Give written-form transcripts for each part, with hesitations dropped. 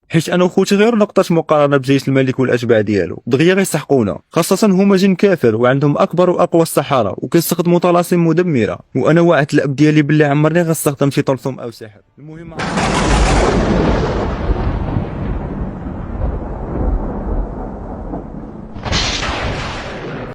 حيت انا وخوتي غير نقطه مقارنه بجيش الملك والاتباع ديالو دغيا غيسحقونا، خاصه هما جن كافر وعندهم اكبر واقوى الصحراء وكيستخدموا طلاسم مدمره، وانا وعدت الاب ديالي باللي عمرني غنستخدم شي طلسم او سحر. المهم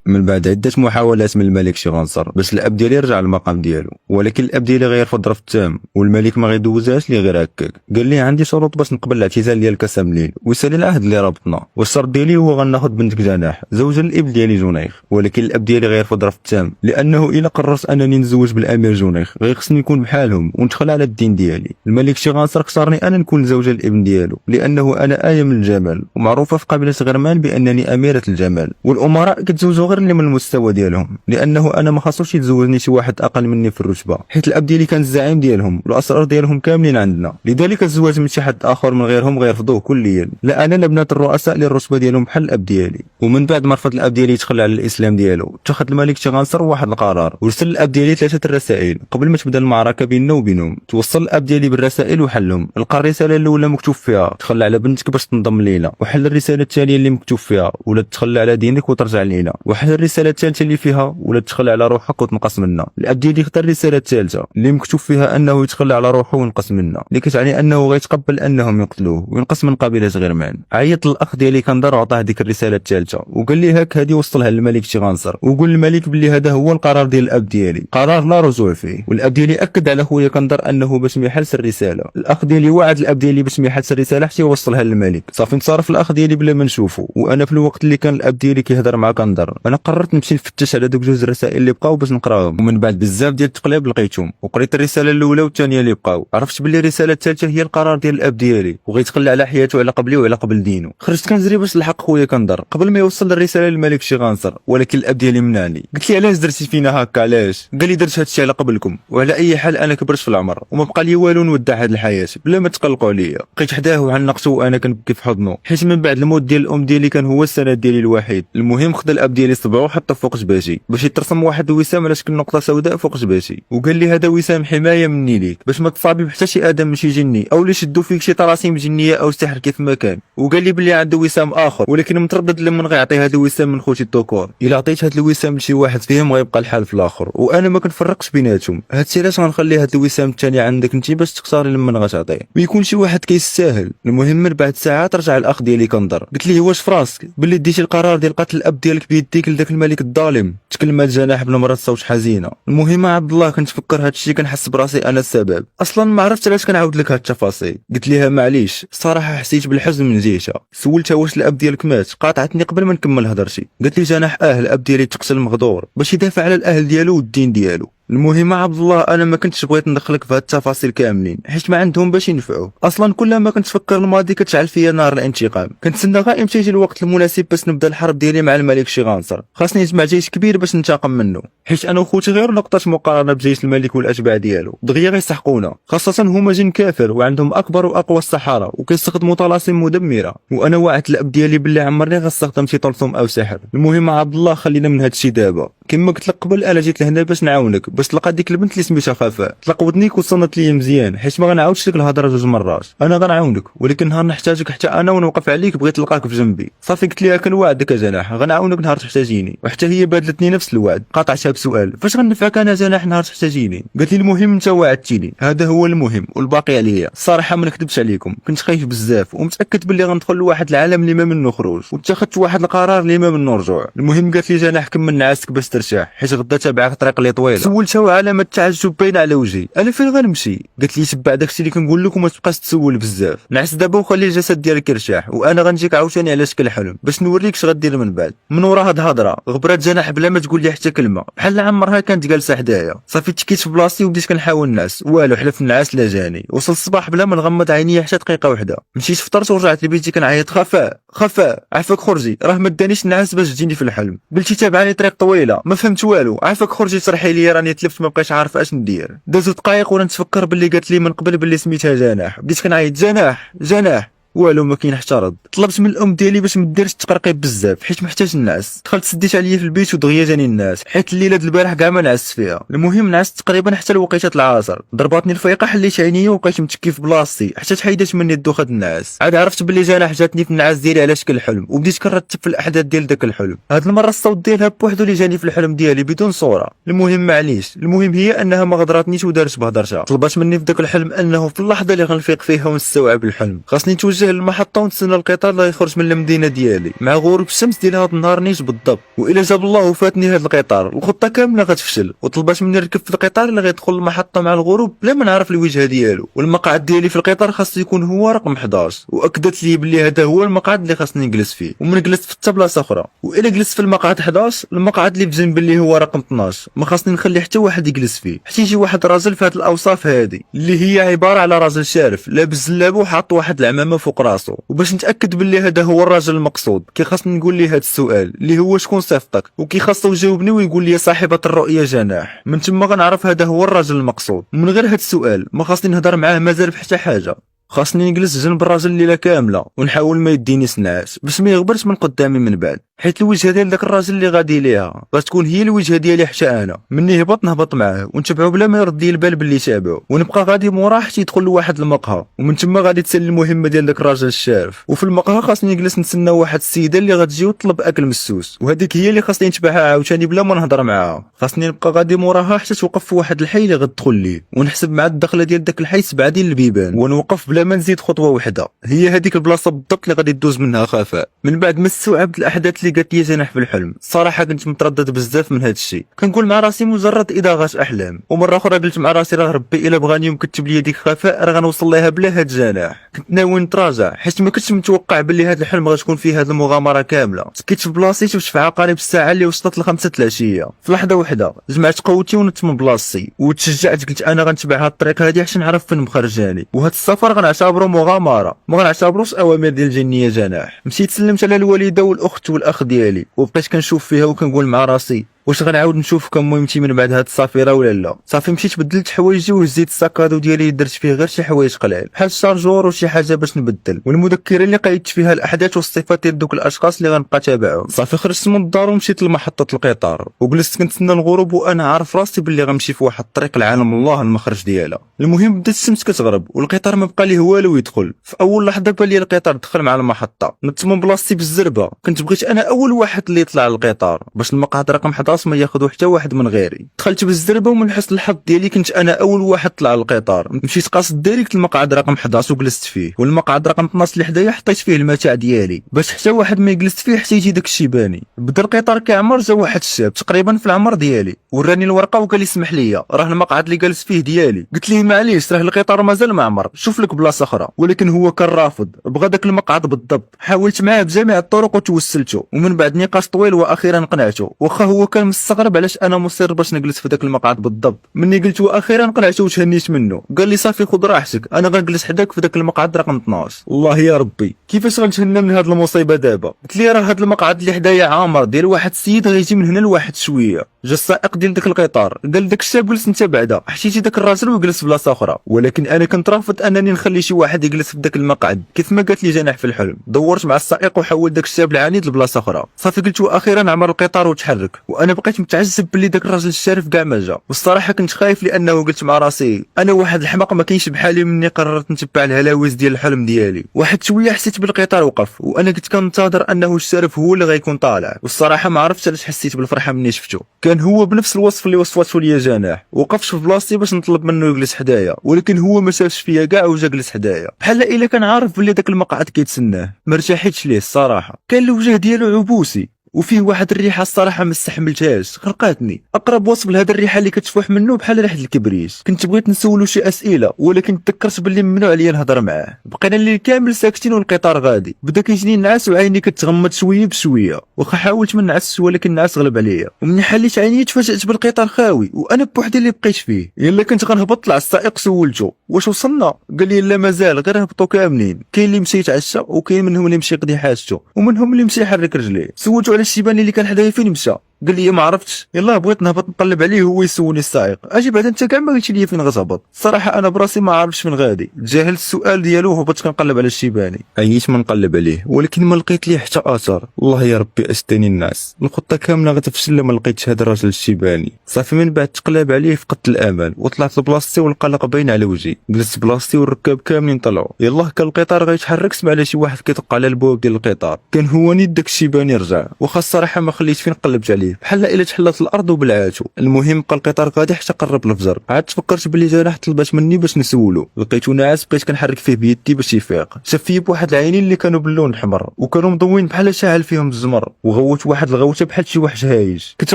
من بعد عدة محاولات من الملك شيغانسر باش الاب ديالي يرجع للمقام ديالو، ولكن الاب ديالي غيرفض رفض تام، والملك ما غيدوزهاش لي غير هكاك. قال لي عندي شروط باش نقبل الاعتزال ديال كسامليل ويسالي العهد اللي رابطنا، والشرط ديالي هو غناخذ بنتك جناح زوجة الابن ديالي جونيخ، ولكن الاب ديالي غيرفض رفض تام، لانه الا قررت انني نتزوج بالامير جونيخ غيخصني نكون بحالهم وندخل على الدين ديالي. الملك شيغانسر اختارني انا نكون زوجة الابن ديالو لانه انا آية من الجمال ومعروفه في قبيله غرمان بانني اميرة الجمال، والامراء كتزوجوا غير اللي من المستوى ديالهم، لانه انا ما خاصوش يتزوجني شي واحد اقل مني في الرتبه، حيت الاب ديالي كان الزعيم ديالهم والاسرار ديالهم كاملين عندنا، لذلك الزواج من شي حد اخر من غيرهم غيرفضوه كليا. لا انا لا بنات الرؤساء اللي الرتبه ديالهم بحال الاب ديالي. ومن بعد ما رفض الاب ديالي يتخلى على الاسلام ديالو، اتخذ الملك شيغانسر واحد القرار ورسل الاب ديالي 3 الرسائل قبل ما تبدا المعركه بيننا وبينهم. توصل الاب ديالي بالرسائل وحلهم. لقى الرساله الاولى مكتوب فيها تخلى على بنتك باش تنضم لينا، وحل الرساله الثانيه اللي مكتوب فيها ولا تخلى على دينك وترجع لينا، وحل الرساله الثالثه اللي فيها ولا تخلى على روحك وتنقص منا. الاب ديالي اختار الرساله الثالثه اللي مكتوب فيها انه يتخلى على روحه وينقص منا، اللي كتعني انه غيتقبل انهم يقتلوه وينقص من قبيله غرمان. عيط للاخ ديالي كندر وعطاه ديك الرساله الثالثه وقال لي هاك هذه وصلها للملك شيغانسر، وقول للملك باللي هذا هو القرار ديال الاب ديالي، قرار لا رجوع فيه. والاب ديالي اكد على خويا كندر انه باش ما يحلش الرساله. الاخ ديالي وعد الاب ديالي باش ما يحلش الرساله حتى يوصلها للملك. صافي انصرف الاخ ديالي بلا ما نشوفه، وانا في الوقت اللي كان الاب ديالي كيهضر مع كندر انا قررت نمشي نفتش على دوك جوج الرسائل اللي بقاو باش نقراهم، ومن بعد بزاف ديال التقليب لقيتهم وقريت الرساله الاولى والثانيه اللي بقاو. عرفت باللي الرساله الثالثه هي القرار ديال الاب ديالي وغيتخلى على حياته على قبلي وعلى قبل دينه. خرجت كنجري باش نلحق خويا كندر قبل ما يوصل الرساله للملك شيغانسر، ولكن الاب ديالي منعني. قلت لي علاش درتي فينا هكا علاش؟ قال لي درت هادشي على قبلكم، وعلى اي حال انا كبرت في العمر وما بقى لي والو نودع هاد الحياه بلا ما تقلقوا عليا. بقيت حداه وعنقته وانا كنبكي في حضنه، حيت من بعد الموت ديال الام ديالي كان هو السند ديالي الوحيد. المهم خد الاب ديالي صبعو وحطه فوق جبهتي باش يترسم واحد الوسام على شكل نقطه سوداء فوق جبهتي، وقال لي هذا وسام حمايه مني ليك باش ما تصابي بحتى شي ادم من شي جني او اللي يشدوا فيك شي طلاسم جنيه او سحر كيف ما كان. وقال لي بلي عنده وسام اخر ولكن متردد لمن غيعطي هذا الوسام من خوتي الذكور. الا عطيت هذا الوسام لشي واحد فيهم غيبقى الحال في الاخر، وانا ما كنفرقش بيناتهم. هادشي علاش غنخلي هذا الوسام الثاني عندك انت باش تختاري لمن غتعطيه ويكون شي واحد كيستاهل. المهم من بعد ساعات رجع الاخ ديالي كندر. قلت ليه واش فراسك باللي ديتي القرار ديال قتل الاب ديالك بيديك لذاك الملك الظالم؟ تكلم جناح بنبره صوت حزينه. المهم عبد الله كنتفكر هادشي كنحس براسي انا السبب، اصلا ما عرفت علاش كنعاود لك هاد التفاصيل. قلت ليها معليش الصراحه حسيت بالحزن من جهتها. سولتها واش الاب ديالك مات، قاطعتني قبل ما نكمل هضرتي. قالت لي جناح الاب ديالي تقتل مغدور باش يدافع على الاهل ديالو والدين ديالو. المهم عبد الله انا ما كنتش بغيت ندخلك في هاد التفاصيل كاملين حيت ما عندهم باش ينفعوك. اصلا كل ما كنت تفكر الماضي كتشعل فيا نار الانتقام. كنتسنى غير امتى يجي الوقت المناسب باش نبدا الحرب ديالي مع الملك شيغانسر. خاصني نجمع جيش كبير باش ننتقم منه، حيت انا وخوتي غير نقطه مقارنه بجيش الملك والاتباع ديالو دغيا غيسحقونا، خاصه هما جن كافر وعندهم اكبر واقوى الصحراء وكيستخدموا طلاسم مدمره، وانا وعدت الاب ديالي باللي عمرني غنستخدم شي طلسم او سحر. المهم عبد الله خلينا من هادشي دابا. كما قلت لك قبل انا جيت لهنا باش نعاونك باش تلقى ديك البنت اللي سميتها خفاء. طلقوتنيك وصنت لي مزيان حيت ما غنعاودش لك الهضره جوج مرات. انا غنعاونك ولكن نهار نحتاجك حتى انا ونوقف عليك بغيت نلقاك في جنبي. صافي قلت ليها كنوعدك يا جناح غنعاونك نهار تحتاجيني، وحتى هي بادلتني نفس الوعد. قاطعتها بسؤال فاش غنفعك انا جناح نهار تحتاجيني؟ قالت لي المهم انت وعدتيني هذا هو المهم والباقي عليا. الصراحه ما نكذبش عليكم كنت خايف بزاف ومتاكد باللي غندخل لواحد العالم اللي ما منه خروج، واتخذت واحد القرار اللي ما منه رجوع. المهم قالت لي جناح كمل نعاسك باش ترتاح حيت غدا تابعك طريق اللي طويله. سولتها علامه التعجب باينه على وجهي انا فين غنمشي؟ قالت لي تبع داكشي اللي كنقول لك وما تبقاش تسول بزاف. نعس دابا وخلي الجسد ديالك يرتاح، وانا غنجيك عاوتاني على شكل حلم باش نوريك اش غدير من بعد. من ورا هاد الهضره غبرات جناح بلا ما تقول لي حتى كلمه بحال عمرها كانت جالسه حدايا. صافي تكيت في بلاصتي وبديت كنحاول نعس والو حلف النعاس لا جاني. وصل الصباح بلا ما نغمض عينيا حتى دقيقه واحده. مشيت فطرت ورجعت لبيتي كنعيط خفاء خفاء عافاك خرجي راه ما دانيش النعاس باش تجيني في الحلم. قلتي تابعاني طريق طويله ما فهمت والو عافاك خرجي شرحي لي راني تلفت ما بقيتش عارف اش ندير. دازو دقائق وانا نتفكر باللي قالت لي من قبل باللي سميتها جناح. بديت كنعيط جناح جناح والو ما كاين حتى رد. طلبت من الام ديالي باش ما ديرش التقرقيب بزاف حيت محتاج النعاس. دخلت سديت عليا في البيت ودغيا جاني الناس حيت الليله د البارح كاع ما نعست فيها. المهم نعست تقريبا حتى لوقيته العصر، ضرباتني الفيقه حليت عينيا وبقيت متكي في بلاصتي حتى تحيدت مني الدوخه د النعاس. عاد عرفت باللي جناح جاتني في النعاس ديالي على شكل حلم وبديت كنرتب في الاحداث ديال داك الحلم. هاد المره الصوت ديالها بوحدو اللي جاني في الحلم ديالي بدون صوره. المهم معليش، المهم هي انها ما غدراتنيش ودارت بهضرتها. طلبات مني في داك الحلم انه في اللحظه اللي غنفيق فيها ونستوعب الحلم خاصني نتوجه للمحطه ونتسنى القطار اللي يخرج من المدينه ديالي مع غروب الشمس ديال هاد النهار نيت بالضبط. والا جاب الله وفاتني هاد القطار الخطه كامله غتفشل. وطلبات مني نركب في القطار اللي غيدخل المحطه مع الغروب بلا ما نعرف الوجهه ديالو، والمقعد ديالي في القطار خاصو يكون هو رقم 11. واكدت لي بلي هذا هو المقعد اللي خاصني نجلس فيه وما جلست في حتى بلاصه اخرى. والا جلست في المقعد 11 المقعد اللي بجنب اللي هو رقم 12 ما خاصني نخلي حتى واحد يجلس فيه حتى يجي واحد راجل في هاد الاوصاف هادي اللي هي عباره على راجل شارف لابس جلابه وحاط واحد العمامه فوق راسه. وباش نتاكد بلي هذا هو الراجل المقصود كي خاصني نقول ليه هاد السؤال اللي هو شكون صيفطك، وكي خاصو يجاوبني ويقول لي صاحبه الرؤيه جناح. من تما غنعرف هذا هو الراجل المقصود. من غير هاد السؤال ما خاصني نهضر معاه مازال بحتى حاجه. خاصني نجلس جنب الراجل الليله كامله ونحاول ما يدينيش نعاس باش ما يغبرش من قدامي من بعد، حيت الوجهه ديال داك الراجل اللي غادي ليها غتكون هي الوجهه ديالي حتى انا. مني هبط نهبط معاه ونتبعو بلا ما يرد لي البال باللي تابعو، ونبقى غادي موراه حتى يدخل لواحد المقهى ومن تما غادي تسالي المهمه ديال داك الراجل الشارف. وفي المقهى خاصني نجلس نتسنى واحد السيده اللي غتجي وتطلب اكل مسوس، وهذيك هي اللي خاصني نتبعها عاوتاني بلا ما نهضر معاها. خاصني نبقى غادي موراها حتى توقف في واحد الحي اللي غتدخل ليه، ونحسب مع الدخله ديال داك الحي 7 ديال البيبان ونوقف بلا ما نزيد خطوه وحده. هي هذيك البلاصه بالضبط اللي غادي دوز منها خفاء. من بعد ما استوعبت الاحداث اللي قالت لي جناح في الحلم الصراحه كنت متردد بزاف من هذا الشيء. كنقول مع راسي مجرد اداغات احلام، ومره اخرى قلت مع راسي راه ربي الا بغاني ومكتب لي ديك خفاء راه غنوصل ليها بلا هاد جناح. كنت ناوي نتراجع حيت ما كنتش متوقع باللي هاد الحلم غتكون فيه هاد المغامره كامله. سكيت في بلاصتي وشفت في عقارب الساعه اللي وصلت ل5 العشيه. في لحظه واحده جمعت قوتي ونت من بلاصتي وتشجعت، قلت انا غنتبع هاد الطريق هادي عشان نعرف فين مخرجاني، وهاد السفر غنعتبره مغامره ما غنعتبروش اوامر ديال الجنيه جناح. مشيت سلمت على الوالده والاخت والاخ ديالي وبقيت كنشوف فيها وكنقول مع راسي واش غنعاود نشوف كم مهمتي من بعد هاد السفيره ولا لا. صافي مشيت بدلت حوايجي وهزيت الساكادو ديالي درت فيه غير شي حوايج قلال بحال الشارجور وشي حاجه باش نبدل، والمذكره اللي قيدت فيها الاحداث والصفات ديال دوك الاشخاص اللي غنبقى تابعهم. صافي خرجت من الدار ومشيت لمحطه القطار وجلست كنتسنى الغروب وانا عارف راسي باللي غنمشي في واحد الطريق العالم الله المخرج ديالها. المهم بدات الشمس كتغرب والقطار ما بقى ليه والو يدخل. في اول لحظه بان لي القطار دخل مع المحطه نط من بلاصتي بالزربه. كنت بغيت انا اول واحد اللي يطلع للقطار باش المقعد رقم 11 ما ياخذو حتى واحد من غيري. دخلت بالزربه ومن حسن الحظ ديالي كنت انا اول واحد طلع للقطار. مشيت قاصد ديريكت المقعد رقم 11 وجلست فيه، والمقعد رقم 12 اللي حدايا حطيت فيه المتاع ديالي باش حتى واحد ما يجلس فيه حتى يجي داك الشيباني. بدا القطار كيعمر جا واحد الشاب تقريبا في العمر ديالي وراني الورقه وقال لي اسمح لي راه المقعد اللي جالس فيه ديالي. قلت ليه معليش راه القطار مازال ما عمر، شوف لك بلاصه اخرى. ولكن هو كان رافض، بغى داك المقعد بالضبط. حاولت معاه بجميع الطرق وتوسلته، ومن بعد نقاش طويل واخيرا قنعته، واخا هو كان مستغرب علاش انا مصر باش نجلس في داك المقعد بالضبط. مني قلت واخيرا قنعته وتهنيت منه. قال لي صافي خذ راحتك انا غنجلس حداك في داك المقعد رقم 12. والله يا ربي كيفاش غنتهنى من هاد المصيبه دابا. قلت لي راه هاد المقعد اللي حدايا عامر ديال واحد السيد غيجي من هنا لواحد شويه. جا السائق ديال داك القطار قال داك الشاب جلس انت بعدا، حشيتي داك الراجل وجلس في بلاصه اخرى. ولكن انا كنت رافض انني نخلي شي واحد يجلس في داك المقعد كيف ما قالت لي جناح في الحلم. دورت مع السائق وحول داك الشاب العنيد لبلاصه اخرى. صافي قلت واخيرا عمر القطار وتحرك، وانا بقيت متعجب باللي داك الراجل الشارف كاع ما جا. والصراحه كنت خايف لانه قلت مع راسي انا واحد الحماق ما كاينش بحالي. مني قررت نتبع الهلاويز ديال الحلم ديالي. واحد شويه حسيت بالقطار وقف وانا كنت كنتظر انه الشارف هو اللي غيكون طالع. والصراحه ما عرفتش علاش حسيت بالفرحه مني شفتو. كان هو بنفس الوصف اللي وصفته لي جناح. وقفت في بلاصتي باش نطلب منه يجلس حدايا، ولكن هو ما شافش فيا كاع وجا جلس حدايا بحال الا كان عارف بلي داك المقعد كيتسناه. ما ارتحيتش ليه الصراحه، كان الوجه ديالو عبوسي وفيه واحد الريحه الصراحه ما استحملتهاش، خرقاتني. اقرب وصف لهاد الريحه اللي كتفوح منه بحال ريحه الكبريت. كنت بغيت نسولو شي اسئله ولكن تذكرت باللي ممنوع عليا نهضر معاه. بقينا الليل كامل ساكتين والقطار غادي. بدا كيجيني النعاس وعيني كتغمض شويه بشويه، واخا حاولت ما نعسش ولكن النعاس غلب عليا. ومني حليت عيني تفاجأت بالقطار خاوي وانا بوحدي اللي بقيت فيه. يلا كنت غنهبط طلع السائق سولته واش وصلنا، قال لي لا مازال غير هبطوا كاملين. كاين اللي مشى يتعشى وكاين منهم اللي مشى يقضي حاجته ومنهم اللي مشى يحرك رجليه. سولته على الشيباني اللي كان حدايا فين مشى، قال لي ما عرفتش، يلاه بغيت نهبط نقلب عليه هو يسولني السائق. اجي بعد انت كاع ما قلتش لي فين غتهبط. الصراحه انا براسي ما عارفش فين غادي، تجاهلت السؤال ديالو وهبطت كنقلب على الشيباني. عييت ما نقلب عليه ولكن ما لقيت ليه حتى اثر. والله يا ربي استني الناس، الخطه كامله غتفشل لما لقيتش هذا الراجل الشيباني. صافي من بعد تقلب عليه فقدت الامل وطلعت لبلاصتي والقلق باين على وجهي. جلست بلاصتي والركاب كاملين طلعوا. يلاه كان القطار غيتحرك، سمع على شي واحد كيطق على البواب ديال القطار. كان هو نيت داك الشيباني رجع، واخا الصراحه ما خليت فين قلبت عليه بحال الا تحلات الارض وبلعاتو. المهم بقى القطار غادي حتى قرب الفجر. عاد تفكرت بلي جناح طلبات مني باش نسولو، لقيتو ناعس بقيت كنحرك فيه بيدي باش يفيق. شاف فيا بواحد العينين اللي كانوا باللون الحمر وكانوا مضوين بحال شاعل فيهم الزمر، وغوت واحد الغوته بحال شي وحش هايج. كنت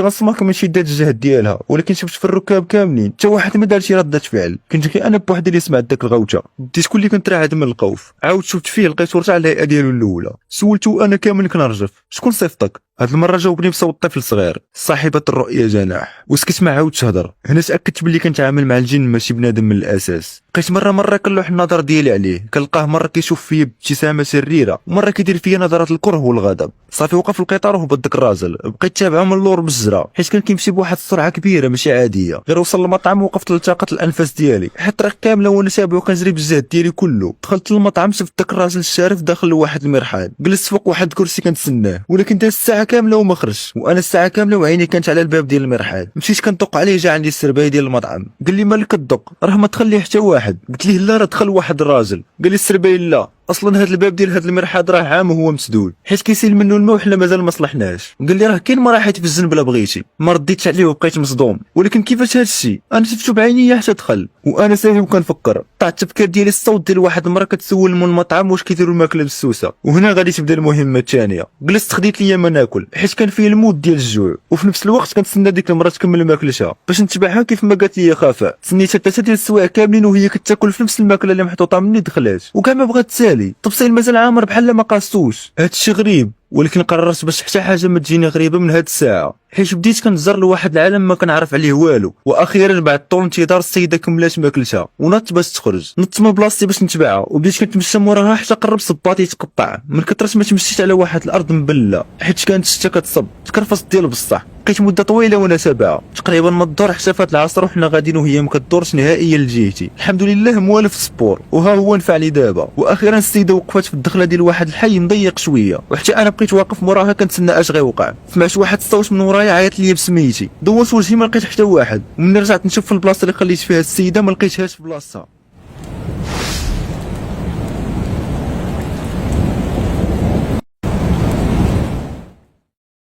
غنسمعك من شدة الجهد ديالها ولكن شفت في الركاب كاملين حتى واحد ما دار شي ردة فعل. كنت غير انا بوحدي اللي سمعت داك الغوته. بديت كلي كنترعد من الخوف. عاود شفت فيه لقيتو رجع للهيئه ديالو الاولى. سولتو انا كامل كنرجف شكون صيفطك؟ هاد المره جاوبني بصوت طفل صغير، صاحبه الرؤيه جناح. وسكت ما عاودش هضر. هنا تاكدت بلي كنتعامل مع الجن ماشي بنادم من الاساس. بقيت مره كنلوح النظر ديالي عليه، كنلقاه مره كيشوف فيا بابتسامه شريره ومره كيدير فيا نظرات الكره والغضب. صافي وقف القطار وهبط داك الراجل، بقيت تابعه من اللور بالجرة حيت كان كيمشي بواحد السرعه كبيره ماشي عاديه. غير وصل للمطعم وقفت لالتقط الانفاس ديالي، حيت الطريق كامله وانا تابعو كنجري بالجهد ديالي كله. دخلت للمطعم شفت داك الراجل الشارف داخل لواحد المرحاض، جلست فوق واحد الكرسي كنتسناه ولكن داز الساعه كامله وما خرجش، وانا الساعه كامله وعيني كانت على الباب ديال المرحاض. مشيت كنطق عليه، جا عندي السرباي ديال المطعم قال لي مالك كدق راه ما تخليه حتى واحد. قلت ليه لا راه دخل واحد الراجل. قال لي السرباي لا اصلا هذا الباب ديال هذا المرحاض راه عام وهو مسدود حيت كيسيل منه الماء وحنا مازال ما صلحناش. قال لي راه كاين مراحل في الجنب بلا بغيتي. ما رديتش عليه وبقيت مصدوم، ولكن كيفاش هذا الشيء؟ انا شفتو بعيني حتى دخل وانا ساهي وكنفكر. طاح التفكير ديالي الصوت ديال واحد المراه كتسول من المطعم واش كيديروا الماكله بالسوسه، وهنا غادي تبدا المهمه الثانيه. جلست خديت ليا ما ناكل حيت كان فيه المود ديال الجوع، وفي نفس الوقت كنتسنى ديك المراه تكمل ماكلتها باش نتبعها كيف ما قالت لي خافا. تسنيتها 3 ديال السوايع كاملين وهي كتاكل في نفس الماكله اللي محطوطه مني دخلات وكاع ما بغات تسالي. طبسيل مازال عامر بحال ما قاصتوش. هادشي غريب، ولكن قررت باش حتى حاجه ما تجيني غريبه من هاد الساعه حيت بديت كنتزر لواحد العالم ما كنعرف عليه والو. واخيرا بعد طول انتظار السيده كملات ماكلتها ونط باش تخرج. نط من بلاصتي باش نتبعها وبديت كنتمشى موراها حتى قرب صباطي يتقطع من كثرة ما تمشيت على واحد الارض مبلله حيت كانت الشتا كتصب تكرفص ديال بصح. بقيت مده طويله وانا تابعها تقريبا ما الدور حتى فات العصر وحنا غاديين وهي ما كدورش نهائيا لجهتي. الحمد لله موالف السبور وها هو نفع لي دابا. واخيرا السيده وقفت في الدخله ديال واحد الحي مضيق شويه وحتى انا بقيت واقف موراها كنتسنى اش غيوقع. سمعت واحد الصوت من ورايا عيط لي بسميتي. دورت وجهي ما لقيت حتى واحد، ومن رجعت نشوف في البلاصه اللي خليت فيها السيده ما لقيتهاش في بلاصتها.